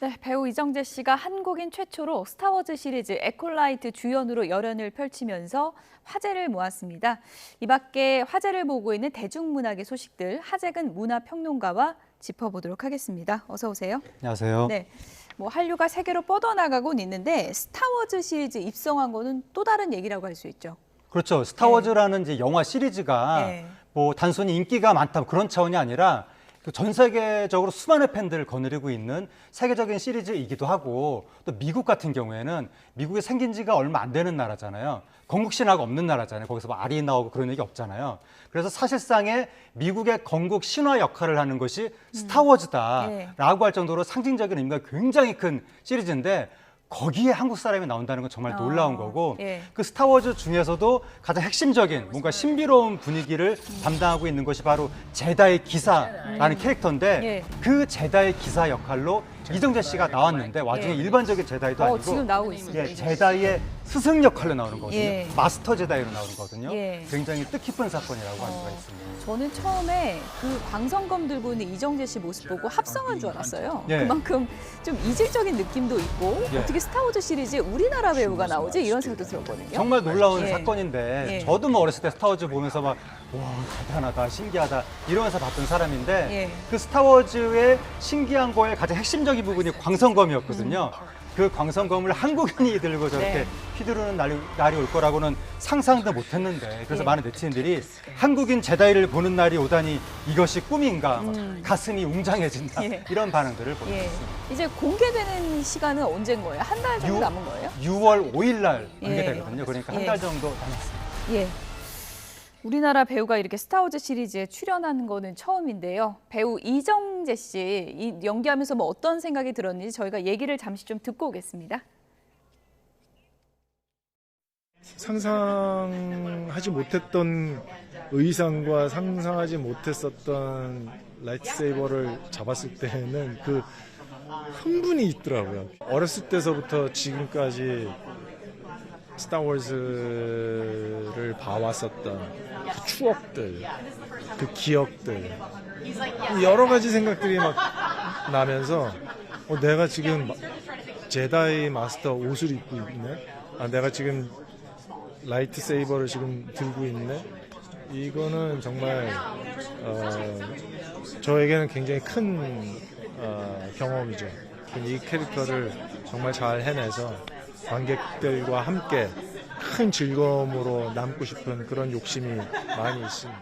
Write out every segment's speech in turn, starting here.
네, 배우 이정재 씨가 한국인 최초로 스타워즈 시리즈 에콜라이트 주연으로 열연을 펼치면서 화제를 모았습니다. 이 밖에 화제를 모으고 있는 대중문학의 소식들 하재근 문화평론가와 짚어보도록 하겠습니다. 어서 오세요. 안녕하세요. 네, 한류가 세계로 뻗어나가곤 있는데 스타워즈 시리즈 입성한 거는 또 다른 얘기라고 할 수 있죠. 그렇죠. 스타워즈라는 이제 영화 시리즈가 단순히 인기가 많다 그런 차원이 아니라 전 세계적으로 수많은 팬들을 거느리고 있는 세계적인 시리즈이기도 하고, 또 미국 같은 경우에는 미국에 생긴 지가 얼마 안 되는 나라잖아요. 건국 신화가 없는 나라잖아요. 거기서 뭐 알이 나오고 그런 얘기 없잖아요. 그래서 사실상의 미국의 건국 신화 역할을 하는 것이 스타워즈다라고 할 정도로 상징적인 의미가 굉장히 큰 시리즈인데, 거기에 한국 사람이 나온다는 건 정말 놀라운 거고, 그 스타워즈 중에서도 가장 핵심적인 뭔가 신비로운 분위기를 담당하고 있는 것이 바로 제다의 기사라는 캐릭터인데, 그 제다의 기사 역할로 이정재 씨가 나왔는데, 와중에 일반적인 제다이도 아니고 지금 나오고 있습니다. 제다의 스승 역할로 나오는 거거든요. 마스터 제다이로 나오는 거거든요. 굉장히 뜻깊은 사건이라고 할 수가 있습니다. 저는 처음에 그 광선검 들고 있는 이정재 씨 모습 보고 합성한 줄 알았어요. 그만큼 좀 이질적인 느낌도 있고 어떻게 스타워즈 시리즈에 우리나라 배우가 나오지? 이런 생각도 들었거든요. 정말 놀라운 사건인데 저도 뭐 어렸을 때 스타워즈 보면서 막 와, 대단하다, 신기하다 이러면서 봤던 사람인데 그 스타워즈의 신기한 거에 가장 핵심적인 부분이 광선검이었거든요. 그 광선검을 한국인이 들고 저렇게 휘두르는 날이 올 거라고는 상상도 못했는데, 그래서 많은 네티즌들이 한국인 제다이를 보는 날이 오다니 이것이 꿈인가, 가슴이 웅장해진다, 이런 반응들을 보였습니다. 이제 공개되는 시간은 언제인 거예요? 한 달 정도 남은 거예요? 6월 5일 날 공개되거든요. 그러니까 한 달 정도 남았습니다. 우리나라 배우가 이렇게 스타워즈 시리즈에 출연하는 거는 처음인데요. 배우 이정재 씨 연기하면서 어떤 생각이 들었는지 저희가 얘기를 잠시 좀 듣고 오겠습니다. 상상하지 못했던 의상과 상상하지 못했었던 라이트세이버를 잡았을 때는 그 흥분이 있더라고요. 어렸을 때서부터 지금까지 스타워즈를 봐왔었던 그 추억들, 그 기억들, 여러 가지 생각들이 막 나면서 내가 지금 제다이 마스터 옷을 입고 있네? 내가 지금 라이트 세이버를 지금 들고 있네? 이거는 정말 저에게는 굉장히 큰 경험이죠. 이 캐릭터를 정말 잘 해내서 관객들과 함께 큰 즐거움으로 남고 싶은 그런 욕심이 많이 있습니다.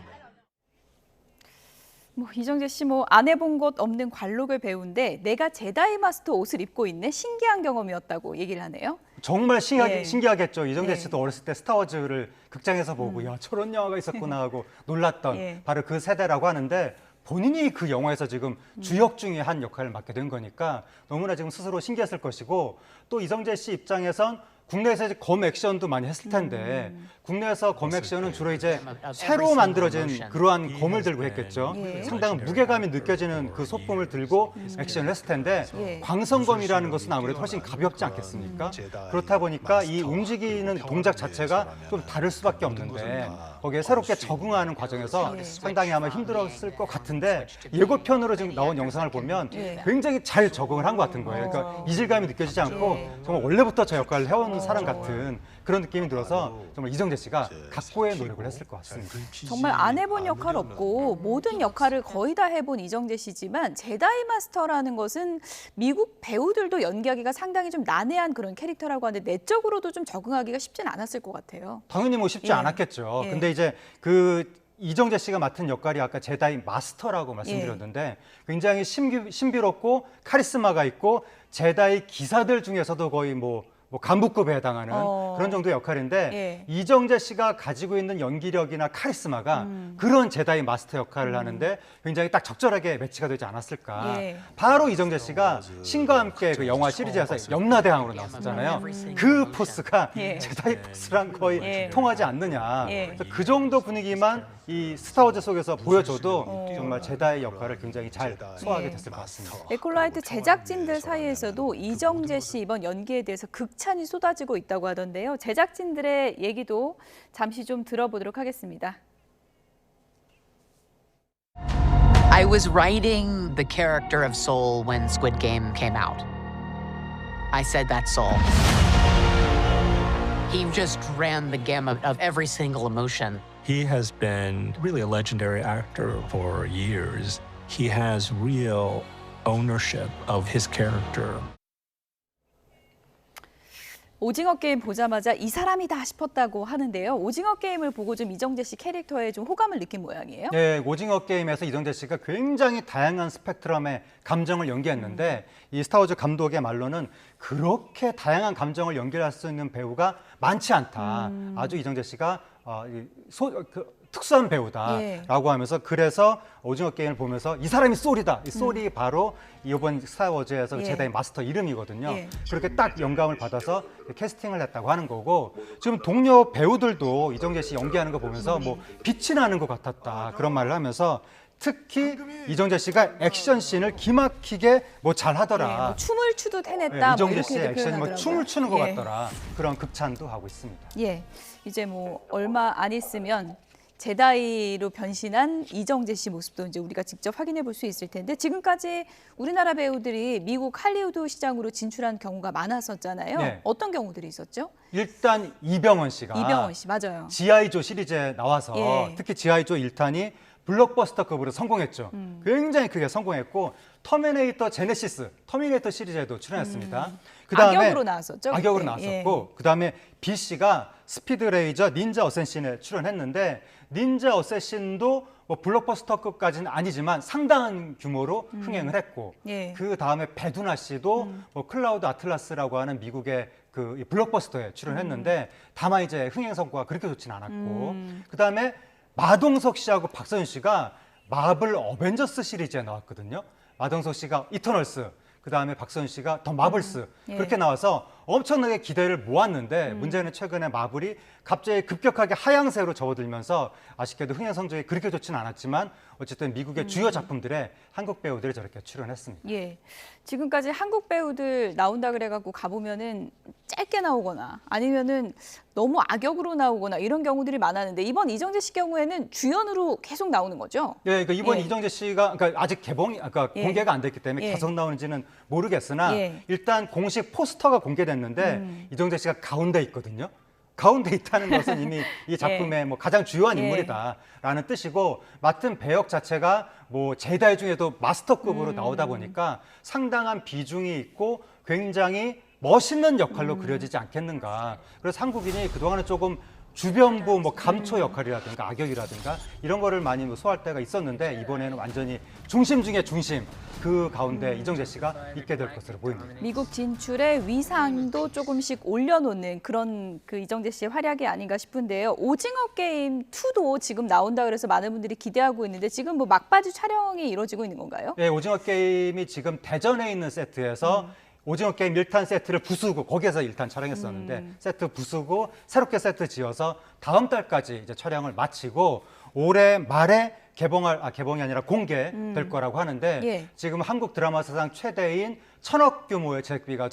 이정재 씨 안 해본 것 없는 관록을 배우는데 내가 제다이 마스터 옷을 입고 있네? 신기한 경험이었다고 얘기를 하네요. 정말 신기하겠죠. 이정재 씨도 어렸을 때 스타워즈를 극장에서 보고 야, 저런 영화가 있었구나 하고 놀랐던 바로 그 세대라고 하는데, 본인이 그 영화에서 지금 주역 중에 한 역할을 맡게 된 거니까 너무나 지금 스스로 신기했을 것이고, 또 이정재 씨 입장에선 국내에서 이제 검 액션도 많이 했을 텐데, 국내에서 검 액션은 주로 이제 새로 만들어진 그러한 검을 들고 했겠죠. 상당한 무게감이 느껴지는 그 소품을 들고 액션을 했을 텐데, 광선검이라는 것은 아무래도 훨씬 가볍지 않겠습니까? 그렇다 보니까 이 움직이는 동작 자체가 좀 다를 수밖에 없는데, 거기에 새롭게 적응하는 과정에서 상당히 아마 힘들었을 것 같은데, 예고편으로 지금 나온 영상을 보면 굉장히 잘 적응을 한 것 같은 거예요. 그러니까 이질감이 느껴지지 않고 정말 원래부터 저 역할을 해온 사람 같은 그런 느낌이 들어서 정말 이정재 씨가 각고의 노력을 했을 것 같습니다. 정말 안 해본 역할 없고 모든 역할을 거의 다 해본 이정재 씨지만 제다이 마스터라는 것은 미국 배우들도 연기하기가 상당히 좀 난해한 그런 캐릭터라고 하는데 내적으로도 좀 적응하기가 쉽진 않았을 것 같아요. 당연히 쉽지 않았겠죠. 근데 이제 이정재 씨가 맡은 역할이 아까 제다이 마스터라고 말씀드렸는데, 굉장히 신비롭고 카리스마가 있고 제다이 기사들 중에서도 거의 간부급에 해당하는 그런 정도의 역할인데, 이정재 씨가 가지고 있는 연기력이나 카리스마가 그런 제다이 마스터 역할을 하는데 굉장히 딱 적절하게 매치가 되지 않았을까. 바로 이정재 씨가 신과 함께 그 영화 시리즈에서 염라대왕으로 나왔었잖아요. 그 포스가 제다이 포스랑 거의 통하지 않느냐. 그 정도 분위기만 이 스타워즈 속에서 보여줘도 정말 제다이 역할을 굉장히 잘 소화하게 됐을 것 같습니다. 에콜라이트 제작진들 사이에서도 이정재 씨 이번 연기에 대해서 극찬이 쏟아지고 있다고 하던데요. 제작진들의 얘기도 잠시 좀 들어보도록 하겠습니다. I was writing the character of Soul when Squid Game came out. I said, that's all. He just ran the gamut of every single emotion. He has been really a legendary actor for years. He has real ownership of his character. 오징어 게임 보자마자 이 사람이다 싶었다고 하는데요. 오징어 게임을 보고 좀 이정재 씨 캐릭터에 좀 호감을 느낀 모양이에요. 네, 오징어 게임에서 이정재 씨가 굉장히 다양한 스펙트럼의 감정을 연기했는데 이 스타워즈 감독의 말로는 그렇게 다양한 감정을 연기할 수 있는 배우가 많지 않다. 아주 이정재 씨가 특수한 배우다라고 하면서 그래서 오징어 게임을 보면서 이 사람이 쏠이다. 이 쏠이 바로 이번 스타워즈에서 제다의 마스터 이름이거든요. 그렇게 딱 영감을 받아서 캐스팅을 했다고 하는 거고 지금 동료 배우들도 이정재 씨 연기하는 거 보면서 뭐 빛이 나는 것 같았다 그런 말을 하면서 특히 이정재 씨가 액션 씬을 기막히게 뭐 잘하더라. 뭐 춤을 추듯 해냈다. 이정재 뭐 씨의 액션이 뭐 춤을 추는 것 같더라. 그런 극찬도 하고 있습니다. 예, 이제 뭐 얼마 안 있으면 제다이로 변신한 이정재 씨 모습도 이제 우리가 직접 확인해 볼 수 있을 텐데 지금까지 우리나라 배우들이 미국 할리우드 시장으로 진출한 경우가 많았었잖아요. 네. 어떤 경우들이 있었죠? 일단 이병헌 씨가 이병헌 씨 맞아요. G.I.조 시리즈에 나와서 특히 G.I.조 1탄이 블록버스터급으로 성공했죠. 굉장히 크게 성공했고 터미네이터 제네시스, 터미네이터 시리즈에도 출연했습니다. 그다음에 악역으로 나왔었죠. 악역으로 그때. 나왔었고 그다음에 B 씨가 스피드 레이저 닌자 어쌔신에 출연했는데 닌자 어쌔신도 뭐 블록버스터급까지는 아니지만 상당한 규모로 흥행을 했고 그 다음에 배두나 씨도 뭐 클라우드 아틀라스라고 하는 미국의 그 블록버스터에 출연했는데 다만 이제 흥행 성과가 그렇게 좋지는 않았고 그 다음에 마동석 씨하고 박서윤 씨가 마블 어벤져스 시리즈에 나왔거든요. 마동석 씨가 이터널스, 그 다음에 박서윤 씨가 더 마블스 그렇게 나와서 엄청나게 기대를 모았는데 문제는 최근에 마블이 갑자기 급격하게 하향세로 접어들면서 아쉽게도 흥행 성적이 그렇게 좋지는 않았지만 어쨌든 미국의 주요 작품들에 한국 배우들이 저렇게 출연했습니다. 예, 지금까지 한국 배우들 나온다 그래갖고 가보면은 짧게 나오거나 아니면은 너무 악역으로 나오거나 이런 경우들이 많았는데 이번 이정재 씨 경우에는 주연으로 계속 나오는 거죠? 예, 그러니까 이번 이정재 씨가 그러니까 아직 공개가 안 됐기 때문에 계속 나오는지는 모르겠으나 일단 공식 포스터가 공개됐는데 이정재 씨가 가운데 있거든요. 가운데 있다는 것은 이미 이 작품의 뭐 가장 주요한 인물이다라는 뜻이고 맡은 배역 자체가 뭐 제다이 중에도 마스터급으로 나오다 보니까 상당한 비중이 있고 굉장히 멋있는 역할로 그려지지 않겠는가. 그래서 한국인이 그동안은 조금 주변부 뭐 감초 역할이라든가 악역이라든가 이런 거를 많이 소화할 때가 있었는데 이번에는 완전히 중심 중에 중심 그 가운데 이정재 씨가 있게 될 것으로 보입니다. 미국 진출의 위상도 조금씩 올려놓는 그런 그 이정재 씨의 활약이 아닌가 싶은데요. 오징어 게임 2도 지금 나온다 그래서 많은 분들이 기대하고 있는데 지금 뭐 막바지 촬영이 이루어지고 있는 건가요? 네, 오징어 게임이 지금 대전에 있는 세트에서 오징어 게임 1탄 세트를 부수고 거기에서 1탄 촬영했었는데 세트 부수고 새롭게 세트 지어서 다음 달까지 이제 촬영을 마치고 올해 말에 개봉이 아니라 공개될 거라고 하는데 지금 한국 드라마 사상 최대인 1,000억 규모의 제작비가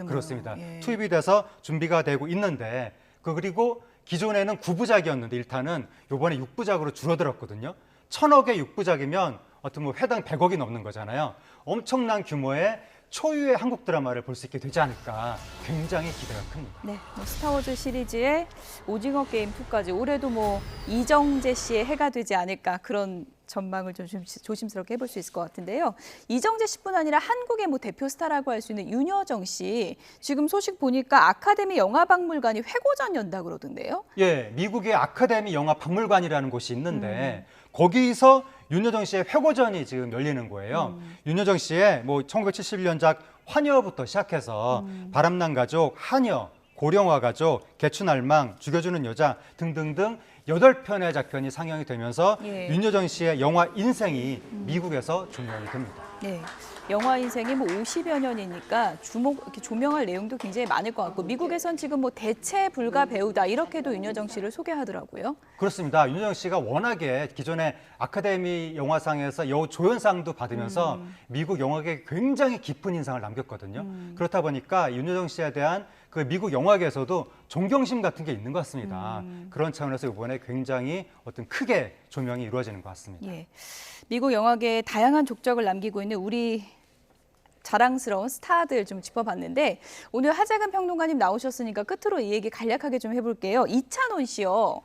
그렇습니다. 투입이 돼서 준비가 되고 있는데 그리고 기존에는 9부작이었는데 1탄은 이번에 6부작으로 줄어들었거든요. 1,000억의 6부작이면 어떤 뭐 회당 100억이 넘는 거잖아요. 엄청난 규모의 초유의 한국 드라마를 볼 수 있게 되지 않을까 굉장히 기대가 큽니다. 네, 뭐 스타워즈 시리즈의 오징어 게임 2까지 올해도 뭐 이정재 씨의 해가 되지 않을까 그런 전망을 좀 조심스럽게 해볼 수 있을 것 같은데요. 이정재 씨뿐 아니라 한국의 뭐 대표 스타라고 할 수 있는 윤여정 씨 지금 소식 보니까 아카데미 영화박물관이 회고전 연다 그러던데요. 예, 미국의 아카데미 영화박물관이라는 곳이 있는데 거기서 윤여정 씨의 회고전이 지금 열리는 거예요. 윤여정 씨의 뭐 1971년작 환여부터 시작해서 바람난 가족, 한여, 고령화 가족, 개춘알망, 죽여주는 여자 등등등 8편의 작품이 상영이 되면서 윤여정 씨의 영화 인생이 미국에서 조명이 됩니다. 네, 영화 인생이 뭐 50여 년이니까 이렇게 조명할 내용도 굉장히 많을 것 같고 미국에선 지금 뭐 대체 불가 배우다 이렇게도 윤여정 씨를 소개하더라고요. 그렇습니다. 윤여정 씨가 워낙에 기존에 아카데미 영화상에서 여우조연상도 받으면서 미국 영화계에 굉장히 깊은 인상을 남겼거든요. 그렇다 보니까 윤여정 씨에 대한 그 미국 영화계에서도 존경심 같은 게 있는 것 같습니다. 그런 차원에서 이번에 굉장히 어떤 크게 조명이 이루어지는 것 같습니다. 예, 미국 영화계에 다양한 족적을 남기고 있는 우리 자랑스러운 스타들 좀 짚어봤는데 오늘 하재근 평론가님 나오셨으니까 끝으로 이 얘기 간략하게 좀 해볼게요. 이찬원 씨요.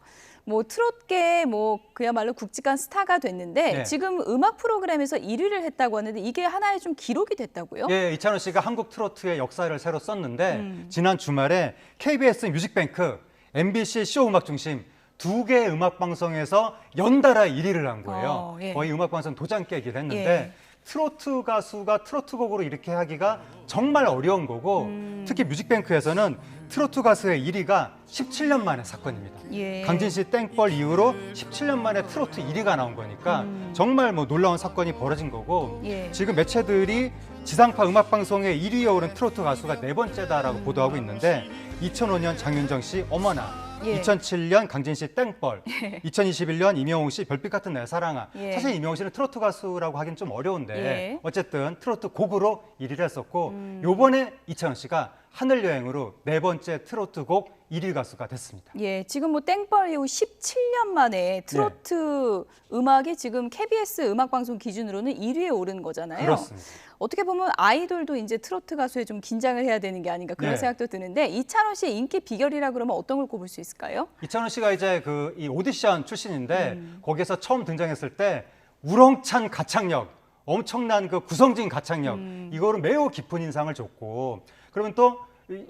뭐 트롯계 뭐 그야말로 굵직한 스타가 됐는데 네. 지금 음악 프로그램에서 1위를 했다고 하는데 이게 하나의 좀 기록이 됐다고요? 예, 이찬원 씨가 한국 트로트의 역사를 새로 썼는데 지난 주말에 KBS 뮤직뱅크, MBC 쇼 음악 중심 두 개의 음악 방송에서 연달아 1위를 한 거예요. 예. 거의 음악 방송 도장 깨기를 했는데 예. 트로트 가수가 트로트곡으로 이렇게 하기가 정말 어려운 거고 특히 뮤직뱅크에서는 트로트 가수의 1위가 17년 만의 사건입니다. 예. 강진 씨 땡벌 이후로 17년 만에 트로트 1위가 나온 거니까 정말 뭐 놀라운 사건이 벌어진 거고 예. 지금 매체들이 지상파 음악방송의 1위에 오른 트로트 가수가 네 번째다라고 보도하고 있는데 2005년 장윤정 씨 어머나, 예. 2007년 강진 씨 땡벌, 2021년 임영웅 씨 별빛 같은 내 사랑아. 예. 사실 임영웅 씨는 트로트 가수라고 하긴 좀 어려운데 예. 어쨌든 트로트 곡으로 1위를 했었고 요번에 이찬원 씨가 하늘 여행으로 네 번째 트로트 곡 1위 가수가 됐습니다. 예, 지금 뭐 땡벌 이후 17년 만에 트로트 음악이 지금 KBS 음악방송 기준으로는 1위에 오른 거잖아요. 그렇습니다. 어떻게 보면 아이돌도 이제 트로트 가수에 좀 긴장을 해야 되는 게 아닌가 그런 네. 생각도 드는데 이찬원 씨의 인기 비결이라 그러면 어떤 걸 꼽을 수 있을까요? 이찬원 씨가 이제 이 오디션 출신인데 거기에서 처음 등장했을 때 우렁찬 가창력, 엄청난 그 구성진 가창력 이거를 매우 깊은 인상을 줬고 그러면 또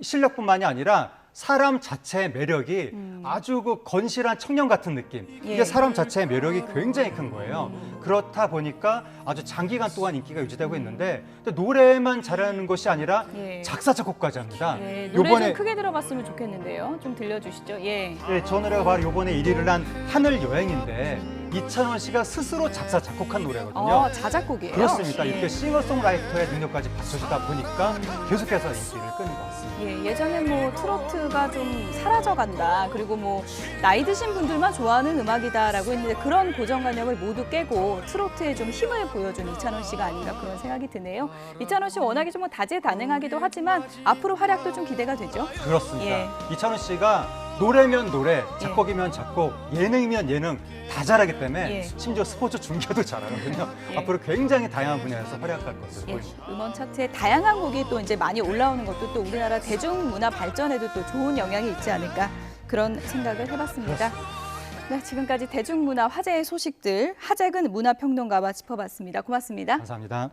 실력뿐만이 아니라 사람 자체의 매력이 아주 그 건실한 청년 같은 느낌. 예. 이게 사람 자체의 매력이 굉장히 큰 거예요. 그렇다 보니까 아주 장기간 동안 인기가 유지되고 있는데 또 노래만 잘하는 것이 아니라 예. 작사 작곡까지 합니다. 예, 노래 좀 크게 들어봤으면 좋겠는데요. 좀 들려주시죠. 예. 예, 저 노래가 바로 이번에 1위를 한 하늘 여행인데 이찬원 씨가 스스로 작사 작곡한 노래거든요. 자작곡이에요. 그렇습니다. 예. 이렇게 싱어송라이터의 능력까지 받쳐주다 보니까 계속해서 인기를 끄는 것 같습니다. 예, 예전에 뭐 트로트가 좀 사라져간다. 그리고 뭐 나이 드신 분들만 좋아하는 음악이다라고 했는데 그런 고정관념을 모두 깨고 트로트에 좀 힘을 보여준 이찬원 씨가 아닌가 그런 생각이 드네요. 이찬원 씨 워낙에 좀 다재다능하기도 하지만 앞으로 활약도 좀 기대가 되죠. 그렇습니다. 예. 이찬원 씨가 노래면 노래, 작곡이면 작곡, 예능이면 예능 다 잘하기 때문에 예. 심지어 스포츠 중계도 잘하거든요. 예. 앞으로 굉장히 다양한 분야에서 활약할 것으로 예, 보입니다. 음원 차트에 다양한 곡이 또 이제 많이 올라오는 것도 또 우리나라 대중문화 발전에도 또 좋은 영향이 있지 않을까 그런 생각을 해봤습니다. 네, 지금까지 대중문화 화제의 소식들 하재근 문화평론가와 짚어봤습니다. 고맙습니다. 감사합니다.